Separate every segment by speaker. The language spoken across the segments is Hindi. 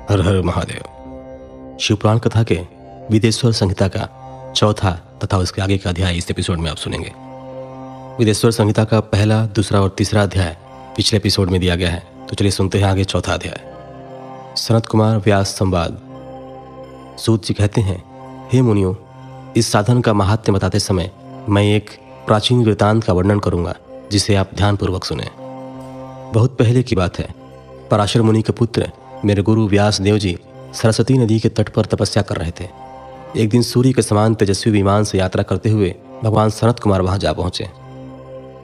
Speaker 1: हर हर महादेव। शिवपुराण कथा के विदेश्वर संहिता का चौथा तथा उसके आगे का अध्याय इस एपिसोड में आप सुनेंगे। विदेश्वर संहिता का पहला, दूसरा और तीसरा अध्याय पिछले एपिसोड में दिया गया है, तो चलिए सुनते हैं आगे चौथा अध्याय। सनत कुमार व्यास संवाद। सूत जी कहते हैं, हे मुनियों, इस साधन का महात्म्य बताते समय मैं एक प्राचीन वृतांत का वर्णन करूंगा, जिसे आप ध्यानपूर्वक सुने। बहुत पहले की बात है, पराशर मुनि के पुत्र मेरे गुरु व्यास देव जी सरस्वती नदी के तट पर तपस्या कर रहे थे। एक दिन सूर्य के समान तेजस्वी विमान से यात्रा करते हुए भगवान सनत कुमार वहां जा पहुंचे।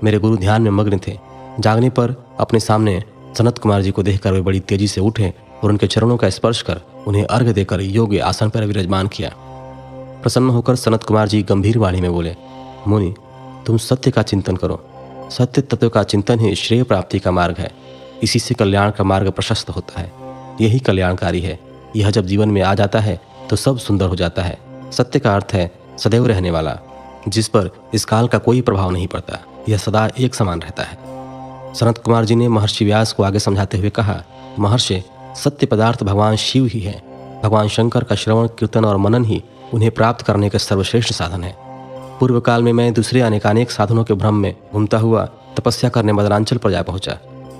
Speaker 1: मेरे गुरु ध्यान में मग्न थे। जागने पर अपने सामने सनत कुमार जी को देखकर वे बड़ी तेजी से उठे और उनके चरणों का स्पर्श कर उन्हें अर्घ्य देकर योग्य आसन पर विराजमान किया। प्रसन्न होकर सनत कुमार जी गंभीर वाणी में बोले, मुनि, तुम सत्य का चिंतन करो। सत्य तत्व का चिंतन ही श्रेय प्राप्ति का मार्ग है। इसी से कल्याण का मार्ग प्रशस्त होता है। यही कल्याणकारी है। यह जब जीवन में आ जाता है तो सब सुंदर हो जाता है। सत्य का अर्थ है सदैव रहने वाला, जिस पर इस काल का कोई प्रभाव नहीं पड़ता। यह सदा एक समान रहता है। सनत कुमार जी ने महर्षि व्यास को आगे समझाते हुए कहा, महर्षि, सत्य पदार्थ भगवान शिव ही है। भगवान शंकर का श्रवण, कीर्तन और मनन ही उन्हें प्राप्त करने का सर्वश्रेष्ठ साधन है। पूर्व काल में मैं दूसरे अनेकानेक साधनों के भ्रम में घूमता हुआ तपस्या करने मदनांचल पर जा पहुंचा।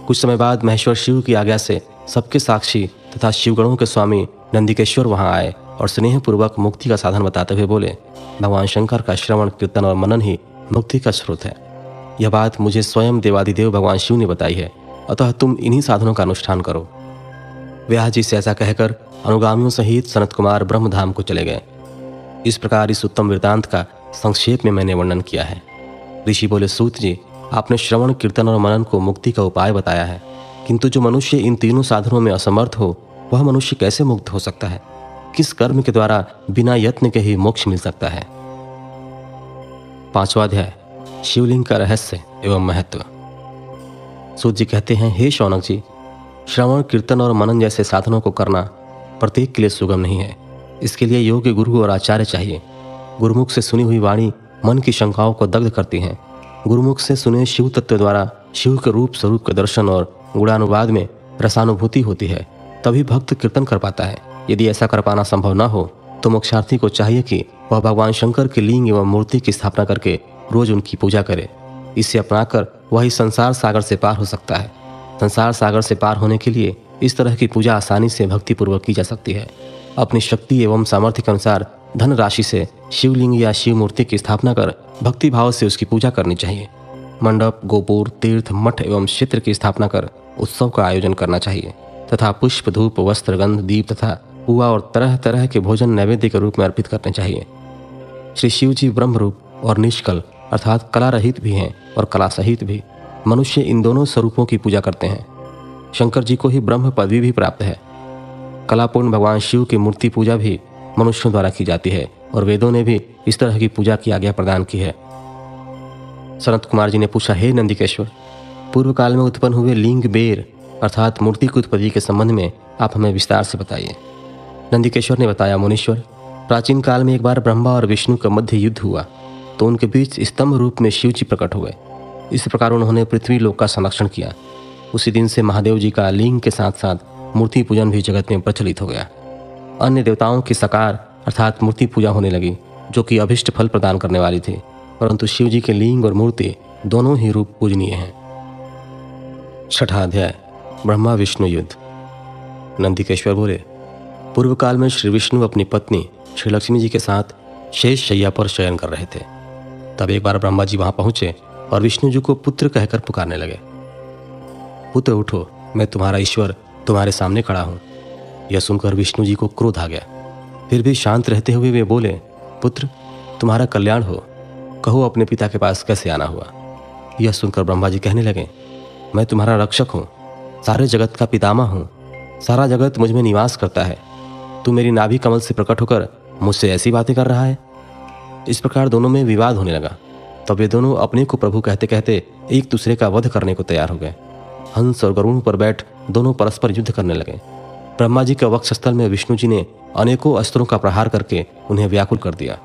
Speaker 1: कुछ समय बाद महेश्वर शिव की आज्ञा से सबके साक्षी तथा शिवगणों के स्वामी नंदिकेश्वर वहां आए और स्नेहपूर्वक मुक्ति का साधन बताते हुए बोले, भगवान शंकर का श्रवण, कीर्तन और मनन ही मुक्ति का स्रोत है। यह बात मुझे स्वयं देवादिदेव भगवान शिव ने बताई है, अतः तुम इन्हीं साधनों का अनुष्ठान करो। व्यास जी से ऐसा कहकर अनुगामियों सहित सनत कुमार ब्रह्मधाम को चले गए। इस प्रकार इस उत्तम वृतांत का संक्षेप में मैंने वर्णन किया है। ऋषि बोले, सूत जी, आपने श्रवण, कीर्तन और मनन को मुक्ति का उपाय बताया है, किंतु जो मनुष्य इन तीनों साधनों में असमर्थ हो, वह मनुष्य कैसे मुक्त हो सकता है? किस कर्म के द्वारा बिना यत्न के ही मोक्ष मिल सकता है? पांचवा अध्याय, शिवलिंग का रहस्य एवं महत्व। सूत जी कहते हैं, हे शौनक जी, श्रवण, कीर्तन और मनन जैसे साधनों को करना प्रत्येक के लिए सुगम नहीं है। इसके लिए योग्य गुरु और आचार्य चाहिए। गुरुमुख से सुनी हुई वाणी मन की शंकाओं को दग्ध करती है। गुरुमुख से सुने शिव तत्व द्वारा शिव के रूप स्वरूप के दर्शन और गुणानुवाद में रसानुभूति होती है, तभी भक्त कीर्तन कर पाता है। यदि ऐसा कर पाना संभव न हो तो मोक्षार्थी को चाहिए कि वह भगवान शंकर के लिंग एवं मूर्ति की स्थापना करके रोज उनकी पूजा करे। इसे अपनाकर वह इस संसार सागर से पार हो सकता है। संसार सागर से पार होने के लिए इस तरह की पूजा आसानी से भक्तिपूर्वक की जा सकती है। अपनी शक्ति एवं सामर्थ्य के अनुसार धन राशि से शिवलिंग या शिव मूर्ति की स्थापना कर भक्ति भाव से उसकी पूजा करनी चाहिए। मंडप, गोपुर, तीर्थ, मठ एवं क्षेत्र की स्थापना कर उत्सव का आयोजन करना चाहिए तथा पुष्प, धूप, वस्त्र, गंध, दीप तथा पुआ और तरह तरह के भोजन नैवेद्य के रूप में अर्पित करने चाहिए। श्री शिव जी ब्रह्म रूप और निष्कल अर्थात कला रहित भी हैं और कला सहित भी। मनुष्य इन दोनों स्वरूपों की पूजा करते हैं। शंकर जी को ही ब्रह्म पदवी भी प्राप्त है। कलापूर्ण भगवान शिव की मूर्ति पूजा भी मनुष्यों द्वारा की जाती है और वेदों ने भी इस तरह की पूजा की आज्ञा प्रदान की है। सनत कुमार जी ने पूछा, हे नंदिकेश्वर, पूर्व काल में उत्पन्न हुए लिंग, बेर अर्थात मूर्ति की उत्पत्ति के संबंध में आप हमें विस्तार से बताइए। नंदिकेश्वर ने बताया, मुनीश्वर, प्राचीन काल में एक बार ब्रह्मा और विष्णु का मध्य युद्ध हुआ तो उनके बीच स्तंभ रूप में शिव जी प्रकट हुए। इस प्रकार उन्होंने पृथ्वी लोक का संरक्षण किया। उसी दिन से महादेव जी का लिंग के साथ साथ मूर्ति पूजन भी जगत में प्रचलित हो गया। अन्य देवताओं की साकार अर्थात मूर्ति पूजा होने लगी, जो कि अभिष्ट फल प्रदान करने वाली थी, परंतु शिव जी के लिंग और मूर्ति दोनों ही रूप पूजनीय हैं। छठा अध्याय, ब्रह्मा विष्णु युद्ध। नंदिकेश्वर बोले, पूर्व काल में श्री विष्णु अपनी पत्नी श्री लक्ष्मी जी के साथ शेष शैया पर शयन कर रहे थे। तब एक बार ब्रह्मा जी वहां पहुंचे और विष्णु जी को पुत्र कहकर पुकारने लगे। पुत्र उठो, मैं तुम्हारा ईश्वर तुम्हारे सामने खड़ा हूं। यह सुनकर विष्णु जी को क्रोध आ गया। फिर भी शांत रहते हुए वे बोले, पुत्र, तुम्हारा कल्याण हो। कहो अपने पिता के पास कैसे आना हुआ। यह सुनकर ब्रह्मा जी कहने लगे, मैं तुम्हारा रक्षक हूँ, सारे जगत का पितामह हूँ। सारा जगत मुझ में निवास करता है। तू मेरी नाभि कमल से प्रकट होकर मुझसे ऐसी बातें कर रहा है। इस प्रकार दोनों में विवाद होने लगा। तब वे दोनों अपने को प्रभु कहते कहते एक दूसरे का वध करने को तैयार हो गए। हंस और गरुड़ पर बैठ दोनों परस्पर युद्ध करने लगे। ब्रह्मा जी के वक्षस्थल में विष्णु जी ने अनेकों अस्त्रों का प्रहार करके उन्हें व्याकुल कर दिया।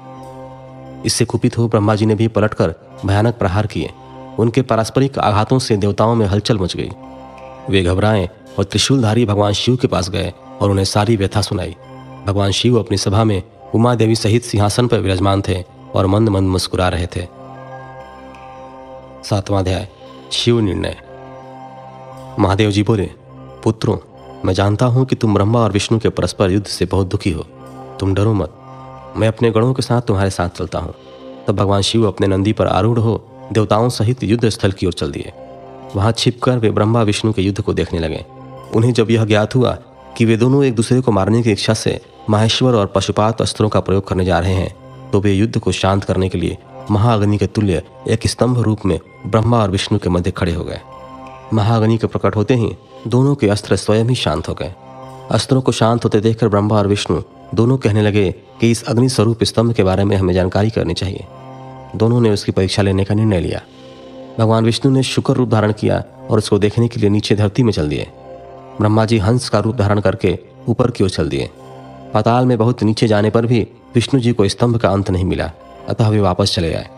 Speaker 1: इससे कुपित हो ब्रह्मा जी ने भी पलटकर भयानक प्रहार किए। उनके पारस्परिक आघातों से देवताओं में हलचल मच गई। वे घबराए और त्रिशूलधारी भगवान शिव के पास गए और उन्हें सारी व्यथा सुनाई। भगवान शिव अपनी सभा में उमा देवी सहित सिंहासन पर विराजमान थे और मंद मंद मुस्कुरा रहे थे। 7वां अध्याय, शिव निर्णय। महादेव जी बोले, पुत्रों, मैं जानता हूं कि तुम ब्रह्मा और विष्णु के परस्पर युद्ध से बहुत दुखी हो। तुम डरो मत, मैं अपने गणों के साथ तुम्हारे साथ चलता हूं। तब भगवान शिव अपने नंदी पर आरूढ़ हो देवताओं सहित युद्ध स्थल की ओर चल दिए। वहां छिपकर वे ब्रह्मा विष्णु के युद्ध को देखने लगे। उन्हें जब यह ज्ञात हुआ कि वे दोनों एक दूसरे को मारने की इच्छा से माहेश्वर और पशुपात अस्त्रों का प्रयोग करने जा रहे हैं, तो वे युद्ध को शांत करने के लिए महाअग्नि के तुल्य एक स्तंभ रूप में ब्रह्मा और विष्णु के मध्य खड़े हो गए। महाअग्नि के प्रकट होते ही दोनों के अस्त्र स्वयं ही शांत हो गए। अस्त्रों को शांत होते देखकर ब्रह्मा और विष्णु दोनों कहने लगे कि इस अग्नि स्वरूप स्तंभ के बारे में हमें जानकारी करनी चाहिए। दोनों ने उसकी परीक्षा लेने का निर्णय लिया। भगवान विष्णु ने शुक्र रूप धारण किया और उसको देखने के लिए नीचे धरती में चल दिए। ब्रह्मा जी हंस का रूप धारण करके ऊपर की ओर चल दिए। पाताल में बहुत नीचे जाने पर भी विष्णु जी को स्तंभ का अंत नहीं मिला, अतः वे वापस चले आए।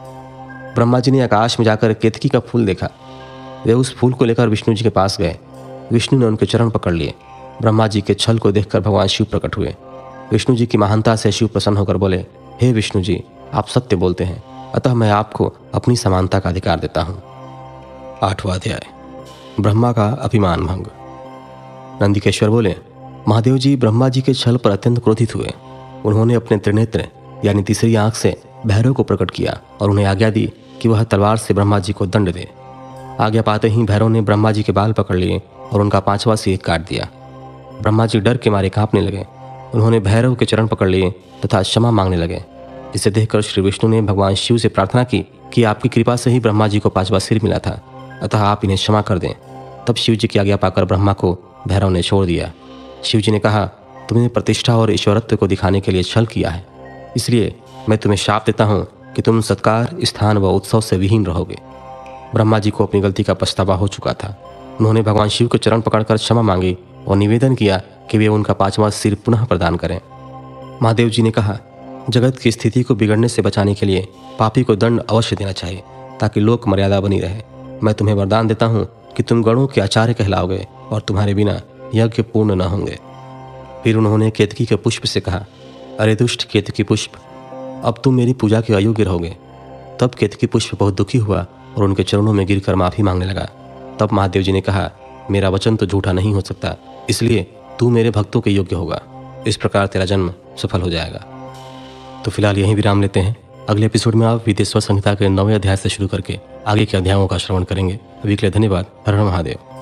Speaker 1: ब्रह्मा जी ने आकाश में जाकर केतकी का फूल देखा। वे उस फूल को लेकर विष्णु जी के पास गए। विष्णु ने उनके चरण पकड़ लिए। ब्रह्मा जी के छल को देखकर भगवान शिव प्रकट हुए। विष्णु जी की महानता से शिव प्रसन्न होकर बोले, हे विष्णु जी, आप सत्य बोलते हैं, अतः मैं आपको अपनी समानता का अधिकार देता हूँ। 8वां अध्याय, ब्रह्मा का अभिमान भंग। नंदिकेश्वर बोले, महादेव जी ब्रह्मा जी के छल पर अत्यंत क्रोधित हुए। उन्होंने अपने त्रिनेत्र यानी तीसरी आंख से भैरव को प्रकट किया और उन्हें आज्ञा दी कि वह तलवार से ब्रह्मा जी को दंड दे। आज्ञा पाते ही भैरव ने ब्रह्मा जी के बाल पकड़ लिए और उनका 5वां सिर काट दिया। ब्रह्मा जी डर के मारे कांपने लगे। उन्होंने भैरव के चरण पकड़ लिए तथा क्षमा मांगने लगे। इसे देखकर श्री विष्णु ने भगवान शिव से प्रार्थना की कि आपकी कृपा से ही ब्रह्मा जी को 5वां सिर मिला था, अतः आप इन्हें क्षमा कर दें। तब शिव जी की आज्ञा पाकर ब्रह्मा को भैरव ने छोड़ दिया। शिव जी ने कहा, तुमने प्रतिष्ठा और ईश्वरत्व को दिखाने के लिए छल किया है, इसलिए मैं तुम्हें शाप देता हूँ कि तुम सत्कार, स्थान व उत्सव से विहीन रहोगे। ब्रह्मा जी को अपनी गलती का पछतावा हो चुका था। उन्होंने भगवान शिव के चरण पकड़कर क्षमा मांगी और निवेदन किया कि वे उनका 5वां सिर पुनः प्रदान करें। महादेव जी ने कहा, जगत की स्थिति को बिगड़ने से बचाने के लिए पापी को दंड अवश्य देना चाहिए ताकि लोक मर्यादा बनी रहे। मैं तुम्हें वरदान देता हूँ कि तुम गणों के आचार्य कहलाओगे और तुम्हारे बिना यज्ञ पूर्ण न होंगे। फिर उन्होंने केतकी के पुष्प से कहा, अरे दुष्ट केतकी पुष्प, अब तुम मेरी पूजा के अयोग्य रहोगे। तब केतकी पुष्प बहुत दुखी हुआ और उनके चरणों में गिरकर माफी मांगने लगा। तब महादेव जी ने कहा, मेरा वचन तो झूठा नहीं हो सकता, इसलिए तू मेरे भक्तों के योग्य होगा। इस प्रकार तेरा जन्म सफल हो जाएगा। तो फिलहाल यहीं विराम लेते हैं। अगले एपिसोड में आप विदेश्वर संहिता के 9वें अध्याय से शुरू करके आगे के अध्यायों का श्रवण करेंगे। अभी के लिए धन्यवाद। हर हर महादेव।